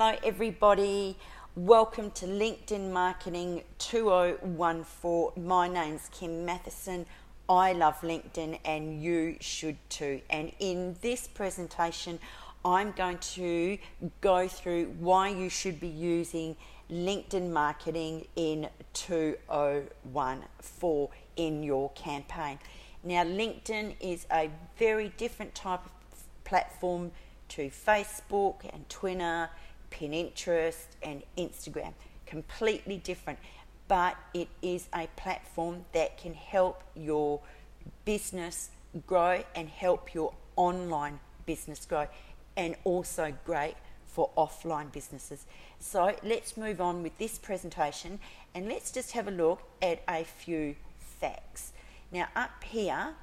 Hello everybody, welcome to LinkedIn Marketing 2014. My name's Kim Matheson. I love LinkedIn and you should too. And in this presentation, I'm going to go through why you should be using LinkedIn Marketing in 2014 in your campaign. Now, LinkedIn is a very different type of platform to Facebook and Twitter, Pinterest and Instagram. Completely different, but it is a platform that can help your business grow and help your online business grow, and also great for offline businesses. So let's move on with this presentation and let's just have a look at a few facts. Now, up here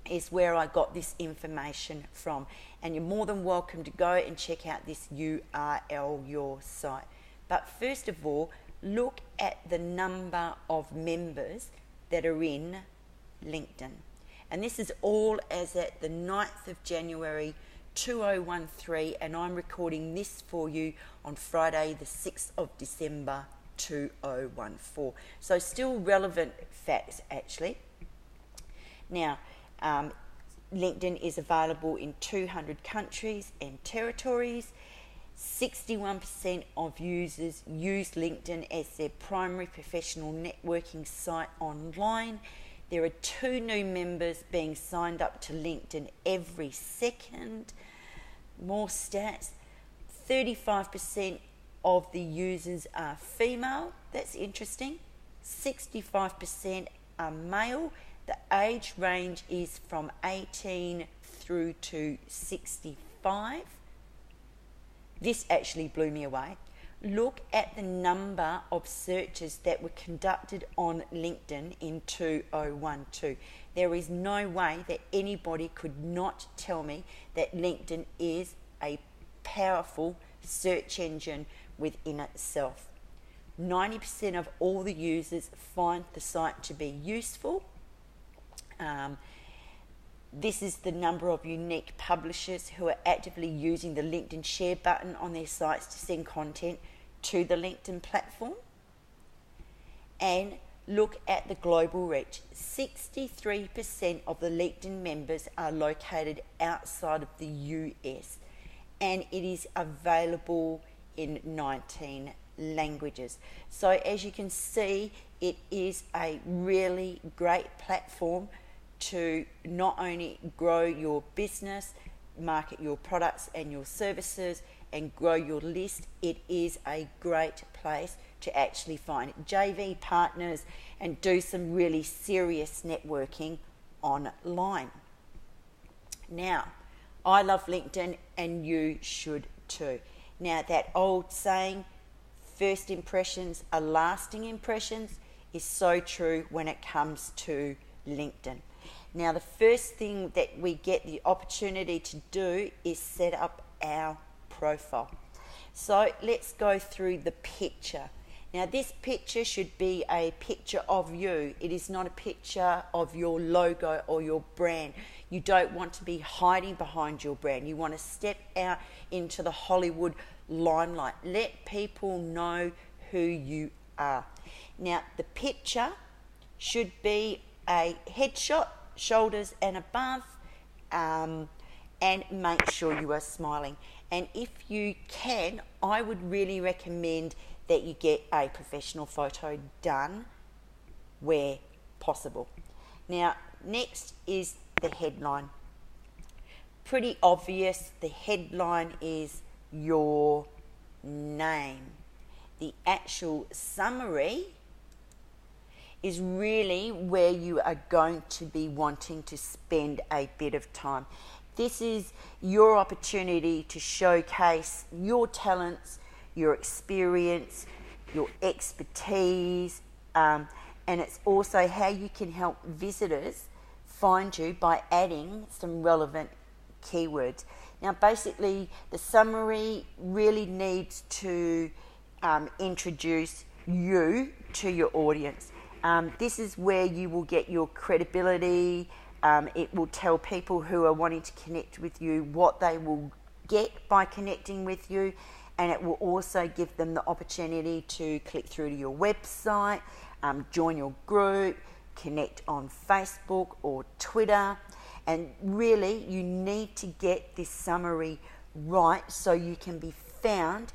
is where I got this information from, and you're more than welcome to go and check out this URL, your site. But first of all, look at the number of members that are in LinkedIn. And this is all as at the 9th of January 2013, and I'm recording this for you on Friday the 6th of December 2014. So still relevant facts actually. Now, LinkedIn is available in 200 countries and territories. 61% of users use LinkedIn as their primary professional networking site online. There are 2 new members being signed up to LinkedIn every second. More stats. 35% of the users are female. That's interesting. 65% are male. The age range is from 18 through to 65. This actually blew me away. Look at the number of searches that were conducted on LinkedIn in 2012. There is no way that anybody could not tell me that LinkedIn is a powerful search engine within itself. 90% of all the users find the site to be useful. This is the number of unique publishers who are actively using the LinkedIn share button on their sites to send content to the LinkedIn platform. And look at the global reach. 63% of the LinkedIn members are located outside of the US, and it is available in 19 languages. So as you can see, it is a really great platform to not only grow your business, market your products and your services, and grow your list. It is a great place to actually find JV partners and do some really serious networking online. Now, I love LinkedIn and you should too. Now, that old saying, first impressions are lasting impressions, is so true when it comes to LinkedIn. Now, the first thing that we get the opportunity to do is set up our profile. So let's go through the picture. Now, this picture should be a picture of you. It is not a picture of your logo or your brand. You don't want to be hiding behind your brand. You want to step out into the Hollywood limelight. Let people know who you are. Now, the picture should be a headshot, shoulders and above, and make sure you are smiling. And if you can, I would really recommend that you get a professional photo done where possible. Now, next is the headline. Pretty obvious, the headline is your name. The actual summary is really where you are going to be wanting to spend a bit of time. This is your opportunity to showcase your talents, your experience, your expertise, and it's also how you can help visitors find you by adding some relevant keywords. Now, basically, the summary really needs to introduce you to your audience. This is where you will get your credibility. It will tell people who are wanting to connect with you what they will get by connecting with you, and it will also give them the opportunity to click through to your website, join your group, connect on Facebook or Twitter. And really, you need to get this summary right so you can be found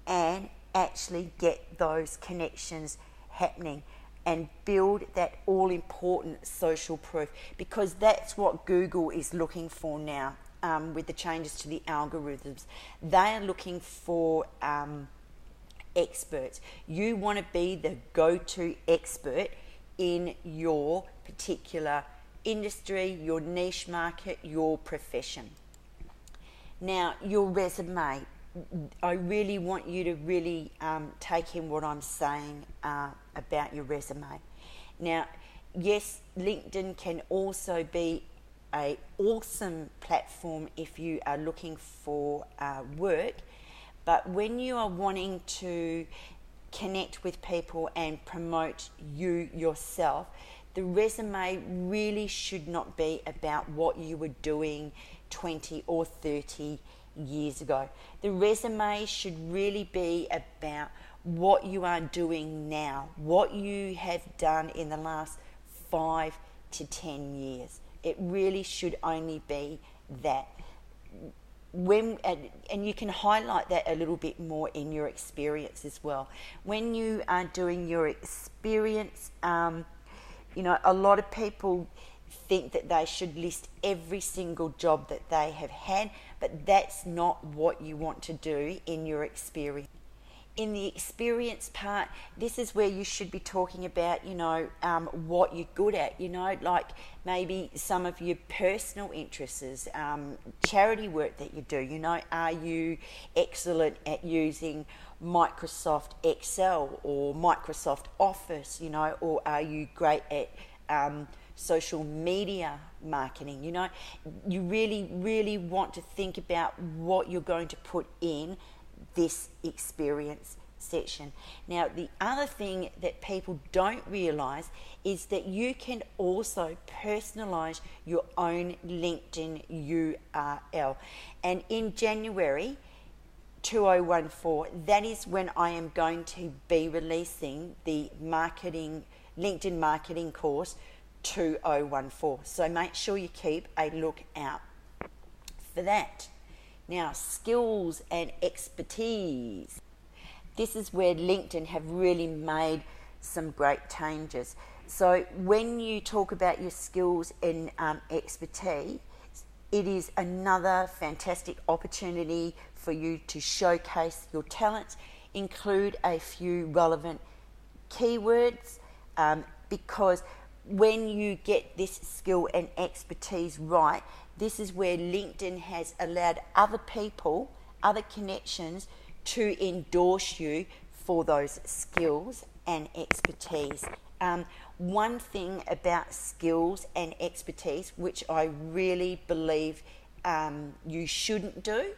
and actually get those connections happening and build that all-important social proof, because that's what Google is looking for now. With the changes to the algorithms, they are looking for experts. You want to be the go-to expert in your particular industry, your niche market, your profession. Now, your resume, I really want you to really take in what I'm saying about your resume. Now, yes, LinkedIn can also be an awesome platform if you are looking for work, but when you are wanting to connect with people and promote you yourself, the resume really should not be about what you were doing 20 or 30 years ago. The resume should really be about what you are doing now, what you have done in the last 5 to 10 years. It really should only be that. And you can highlight that a little bit more in your experience as well. When you are doing your experience, a lot of people think that they should list every single job that they have had, but that's not what you want to do in your experience. In the experience part, this is where you should be talking about, what you're good at, like maybe some of your personal interests, charity work that you do, are you excellent at using Microsoft Excel or Microsoft Office, or are you great at social media marketing? You really, really want to think about what you're going to put in this experience section. Now, the other thing that people don't realize is that you can also personalize your own LinkedIn URL. And in January 2014, that is when I am going to be releasing the LinkedIn marketing course 2014. So make sure you keep a look out for that. Now, skills and expertise. This is where LinkedIn have really made some great changes. So when you talk about your skills and expertise, it is another fantastic opportunity for you to showcase your talents, include a few relevant keywords, because when you get this skill and expertise right, this is where LinkedIn has allowed other people, other connections, to endorse you for those skills and expertise. One thing about skills and expertise, which I really believe you shouldn't do,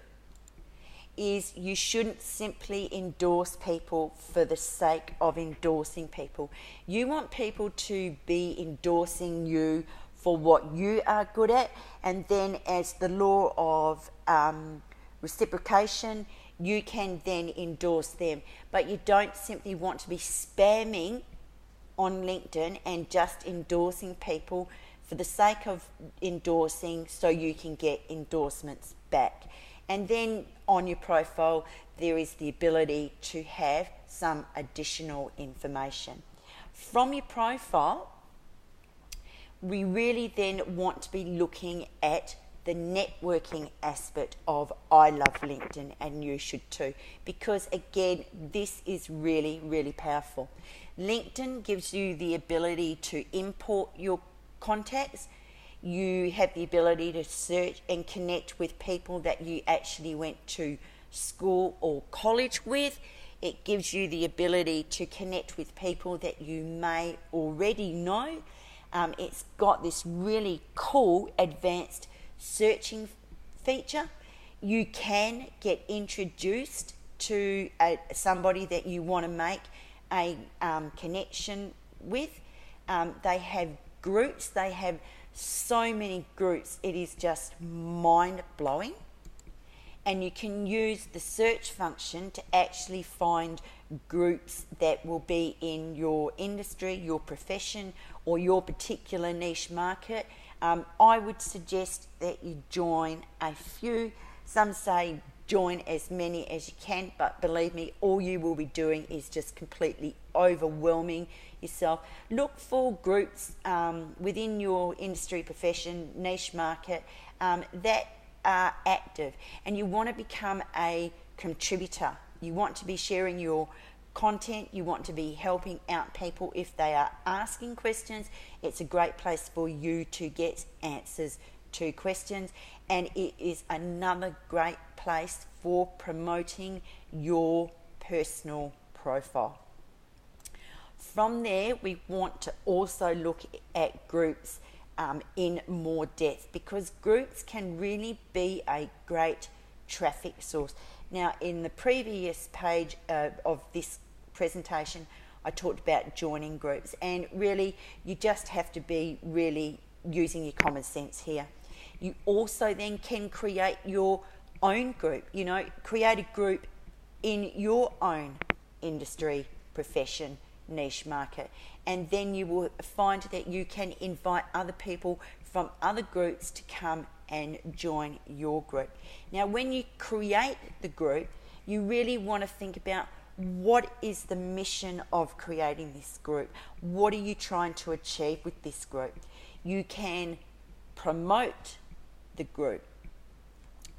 is you shouldn't simply endorse people for the sake of endorsing people. You want people to be endorsing you for what you are good at, and then as the law of reciprocation, you can then endorse them. But you don't simply want to be spamming on LinkedIn and just endorsing people for the sake of endorsing so you can get endorsements back. And then on your profile, there is the ability to have some additional information. From your profile, we really then want to be looking at the networking aspect of I love LinkedIn, and you should too, because again, this is really, really powerful. LinkedIn gives you the ability to import your contacts. You have the ability to search and connect with people that you actually went to school or college with. It gives you the ability to connect with people that you may already know. It's got this really cool advanced searching feature. You can get introduced to somebody that you want to make a connection with. They have groups. They have so many groups. It is just mind-blowing. and you can use the search function to actually find groups that will be in your industry, your profession, or your particular niche market. I would suggest that you join a few. Some say join as many as you can, but believe me, all you will be doing is just completely overwhelming yourself. Look for groups within your industry, profession, niche market that are active, and you want to become a contributor. You want to be sharing your content, you want to be helping out people if they are asking questions. It's a great place for you to get answers to questions, and it is another great place for promoting your personal profile. From there, we want to also look at groups in more depth, because groups can really be a great traffic source. Now, in the previous page of this presentation, I talked about joining groups, and really you just have to be really using your common sense here. You also then can create your own group, create a group in your own industry, profession, niche market, and then you will find that you can invite other people from other groups to come and join your group. Now, when you create the group, you really want to think about what is the mission of creating this group? What are you trying to achieve with this group? You can promote the group.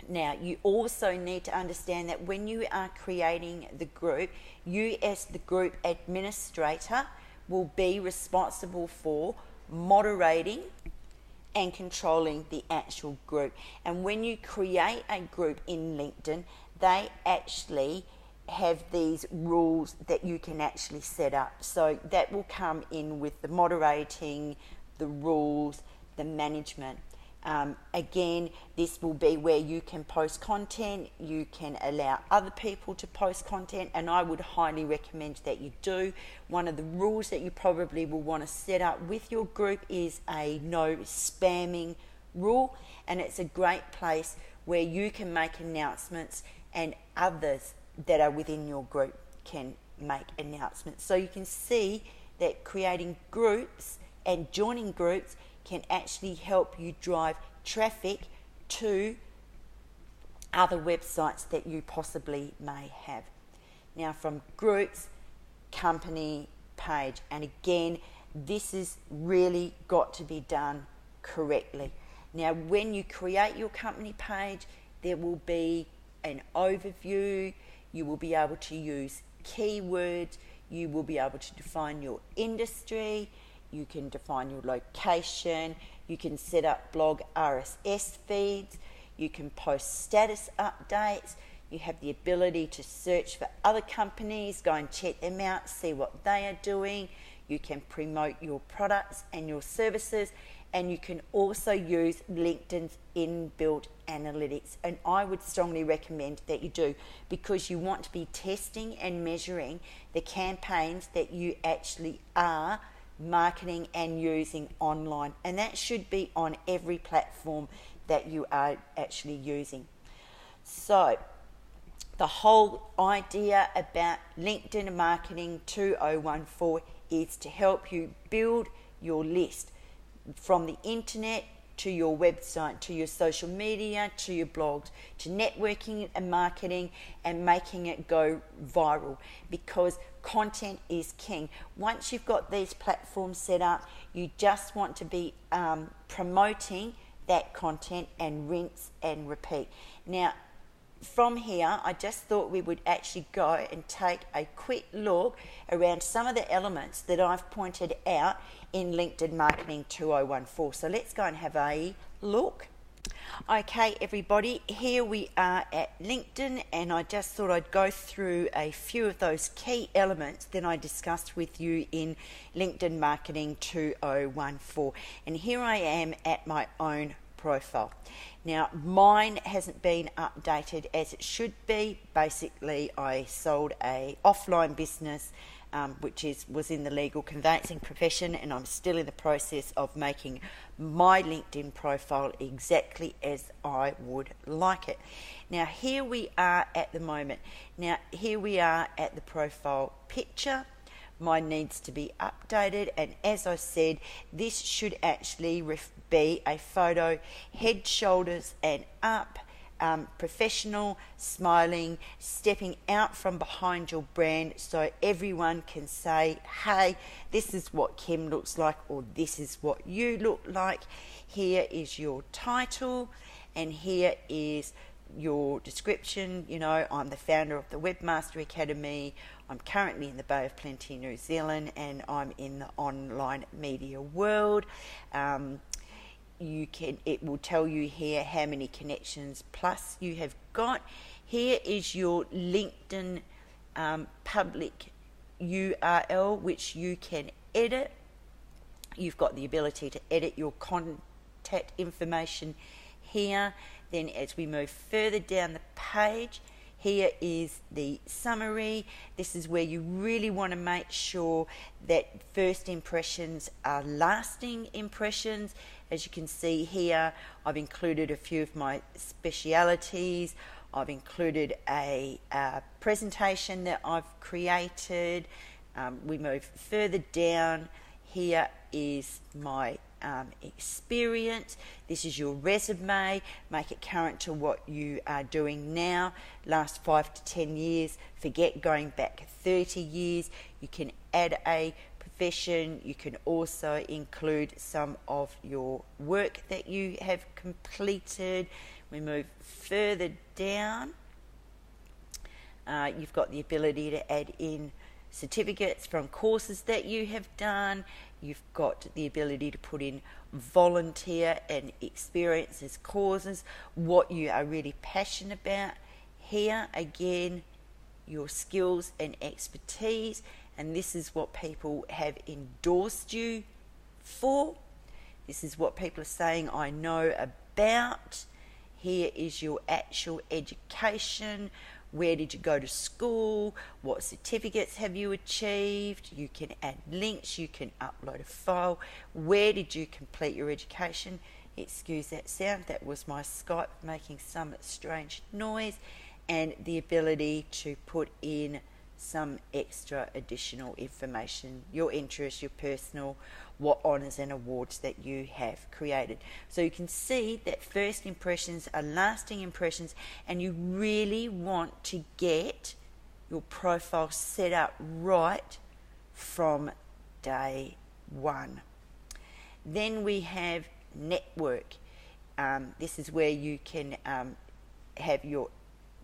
Now, you also need to understand that when you are creating the group, you as the group administrator will be responsible for moderating and controlling the actual group. And when you create a group in LinkedIn, they actually have these rules that you can actually set up. So that will come in with the moderating, the rules, the management. Again, this will be where you can post content, you can allow other people to post content, and I would highly recommend that you do. One of the rules that you probably will want to set up with your group is a no spamming rule, and it's a great place where you can make announcements and others that are within your group can make announcements. So you can see that creating groups and joining groups can actually help you drive traffic to other websites that you possibly may have. Now, from groups, company page, and again, this has really got to be done correctly. Now, when you create your company page, there will be an overview. You will be able to use keywords. You will be able to define your industry. You can define your location. You can set up blog RSS feeds. You can post status updates. You have the ability to search for other companies, go and check them out, see what they are doing. You can promote your products and your services, and you can also use LinkedIn's inbuilt analytics. And I would strongly recommend that you do, because you want to be testing and measuring the campaigns that you actually are marketing and using online, and that should be on every platform that you are actually using. So the whole idea about LinkedIn Marketing 2014 is to help you build your list from the internet to your website, to your social media, to your blogs, to networking and marketing and making it go viral, because content is king. Once you've got these platforms set up, you just want to be promoting that content and rinse and repeat. Now, from here, I just thought we would actually go and take a quick look around some of the elements that I've pointed out in LinkedIn Marketing 2014. So let's go and have a look. Okay, everybody, here we are at LinkedIn, and I just thought I'd go through a few of those key elements that I discussed with you in LinkedIn Marketing 2014. And here I am at my own profile. Now, mine hasn't been updated as it should be. Basically, I sold a offline business which was in the legal conveyancing profession, and I'm still in the process of making my LinkedIn profile exactly as I would like it. Now, here we are at the moment. Now, here we are at the profile picture. Mine needs to be updated, and as I said, this should actually be a photo head, shoulders and up, professional, smiling, stepping out from behind your brand so everyone can say, hey, this is what Kim looks like, or this is what you look like. Here is your title, and here is your description. You know, I'm the founder of the Webmaster Academy. I'm currently in the Bay of Plenty, New Zealand, and I'm in the online media world. It will tell you here how many connections plus you have got. Here is your LinkedIn public URL, which you can edit. You've got the ability to edit your contact information here. Then as we move further down the page, here is the summary. This is where you really want to make sure that first impressions are lasting impressions. As you can see here, I've included a few of my specialities. I've included a presentation that I've created. We move further down. Here is my experience. This is your resume. Make it current to what you are doing now. Last 5 to 10 years. Forget going back 30 years. You can add a profession. You can also include some of your work that you have completed. We move further down. You've got the ability to add in certificates from courses that you have done. You've got the ability to put in volunteer and experiences, causes, what you are really passionate about. Here again, your skills and expertise, and this is what people have endorsed you for. This is what people are saying I know about. Here is your actual education. Where did you go to school? What certificates have you achieved? You can add links. You can upload a file. Where did you complete your education? Excuse that sound. That was my Skype making some strange noise. And the ability to put in some extra additional information, your interests, your personal, what honours and awards that you have created. So you can see that first impressions are lasting impressions, and you really want to get your profile set up right from day one. Then we have network. This is where you can have your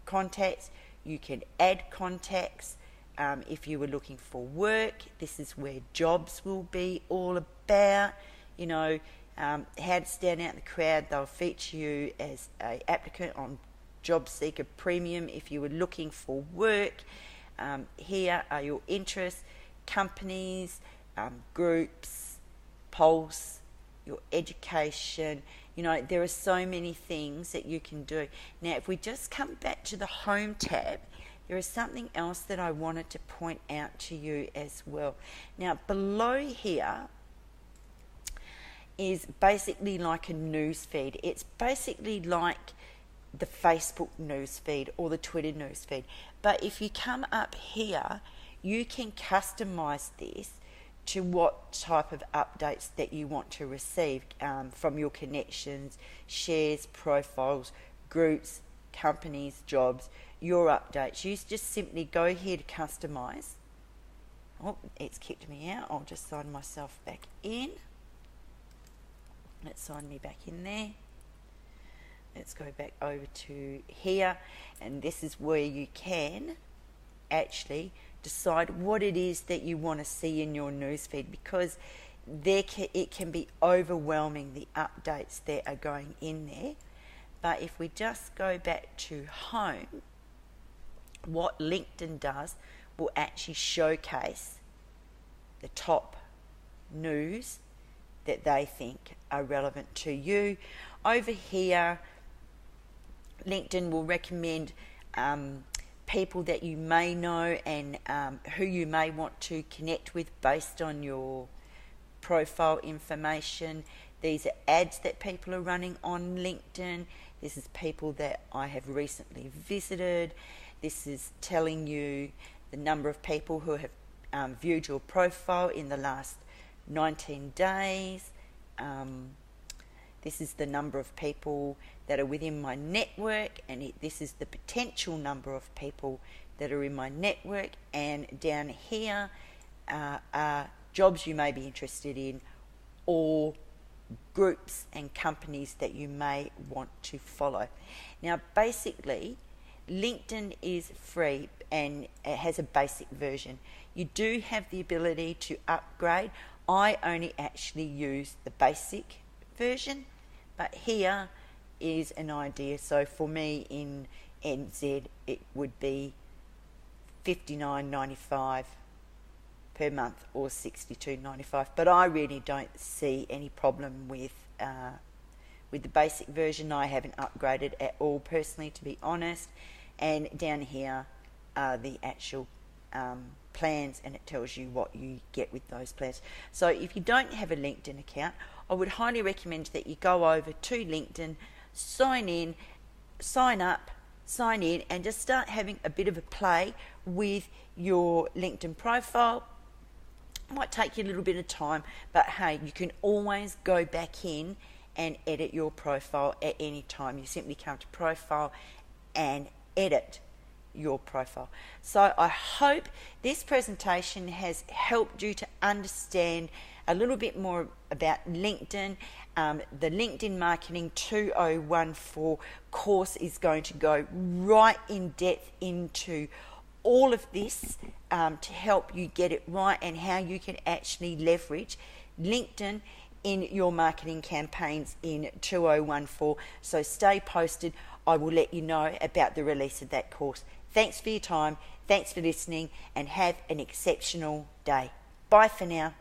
contacts. You can add contacts. If you were looking for work, this is where jobs will be all about. You know, how to stand out in the crowd. They'll feature you as an applicant on Job Seeker Premium if you were looking for work. Here are your interests, companies, groups, Pulse, your education. You know, there are so many things that you can do. Now, if we just come back to the Home tab, there is something else that I wanted to point out to you as well. Now, below here is basically like a news feed. It's basically like the Facebook news feed or the Twitter news feed. But if you come up here, you can customize this to what type of updates that you want to receive from your connections, shares, profiles, groups, companies, jobs, your updates. You just simply go here to customize. Oh, it's kicked me out. I'll just sign myself back in. Let's sign me back in there. Let's go back over to here, and this is where you can actually decide what it is that you want to see in your newsfeed, because it can be overwhelming, the updates that are going in there. But if we just go back to home, what LinkedIn does will actually showcase the top news that they think are relevant to you. over here, LinkedIn will recommend people that you may know and who you may want to connect with based on your profile information. These are ads that people are running on LinkedIn. This is people that I have recently visited. This is telling you the number of people who have viewed your profile in the last 19 days. This is the number of people that are within my network, and this is the potential number of people that are in my network. And down here are jobs you may be interested in, or groups and companies that you may want to follow. Now, basically, LinkedIn is free and it has a basic version. You do have the ability to upgrade. I only actually use the basic version, but here is an idea. So for me in NZ, it would be $59.95 per month or $62.95. But I really don't see any problem with the basic version. I haven't upgraded at all personally, to be honest. And down here are the actual plans, and it tells you what you get with those plans. So if you don't have a LinkedIn account, I would highly recommend that you go over to LinkedIn, sign in, and just start having a bit of a play with your LinkedIn profile. It might take you a little bit of time, but hey, you can always go back in and edit your profile at any time. You simply come to profile and edit your profile. So I hope this presentation has helped you to understand a little bit more about LinkedIn. The LinkedIn Marketing 2014 course is going to go right in depth into all of this to help you get it right, and how you can actually leverage LinkedIn in your marketing campaigns in 2014. So stay posted. I will let you know about the release of that course. Thanks for your time. Thanks for listening, and have an exceptional day. Bye for now.